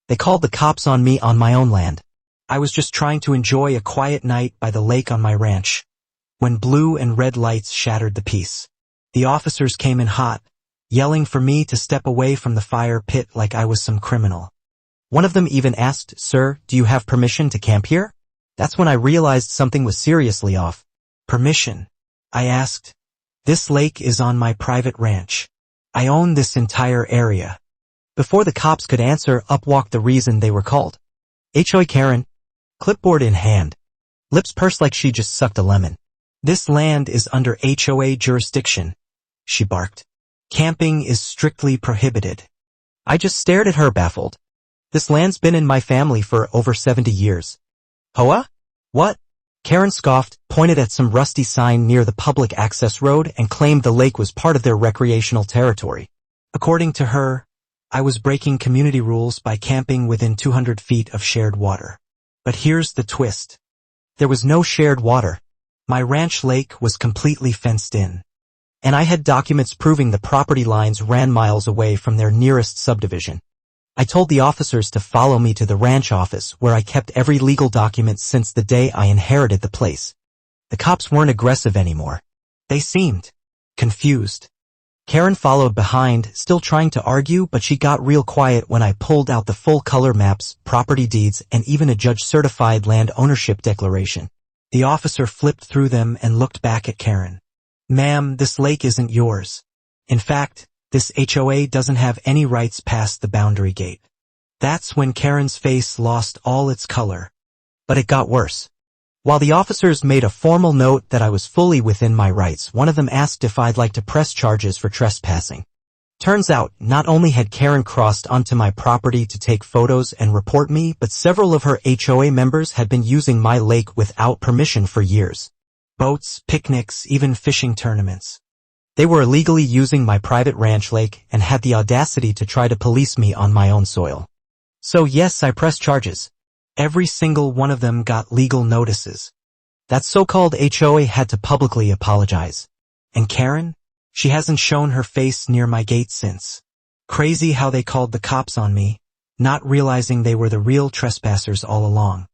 They called the cops on me on my own land. I was just trying to enjoy a quiet night by the lake on my ranch, when blue and red lights shattered the peace. The officers came in hot, yelling for me to step away from the fire pit like I was some criminal. One of them even asked, "Sir, do you have permission to camp here?" That's when I realized something was seriously off. Permission? I asked. This lake is on my private ranch. I own this entire area. Before the cops could answer, up walked the reason they were called. HOA Karen, clipboard in hand, lips pursed like she just sucked a lemon. This land is under HOA jurisdiction, she barked. Camping is strictly prohibited. I just stared at her baffled. This land's been in my family for over 70 years. HOA? What? Karen scoffed, pointed at some rusty sign near the public access road and claimed the lake was part of their recreational territory. According to her, I was breaking community rules by camping within 200 feet of shared water. But here's the twist. There was no shared water. My ranch lake was completely fenced in. And I had documents proving the property lines ran miles away from their nearest subdivision. I told the officers to follow me to the ranch office where I kept every legal document since the day I inherited the place. The cops weren't aggressive anymore. They seemed confused. Karen followed behind, still trying to argue, but she got real quiet when I pulled out the full color maps, property deeds, and even a judge-certified land ownership declaration. The officer flipped through them and looked back at Karen. "Ma'am, this lake isn't yours. In fact, this HOA doesn't have any rights past the boundary gate." That's when Karen's face lost all its color. But it got worse. While the officers made a formal note that I was fully within my rights, one of them asked if I'd like to press charges for trespassing. Turns out, not only had Karen crossed onto my property to take photos and report me, but several of her HOA members had been using my lake without permission for years. Boats, picnics, even fishing tournaments. They were illegally using my private ranch lake and had the audacity to try to police me on my own soil. So yes, I pressed charges. Every single one of them got legal notices. That so-called HOA had to publicly apologize. And Karen? She hasn't shown her face near my gate since. Crazy how they called the cops on me, not realizing they were the real trespassers all along.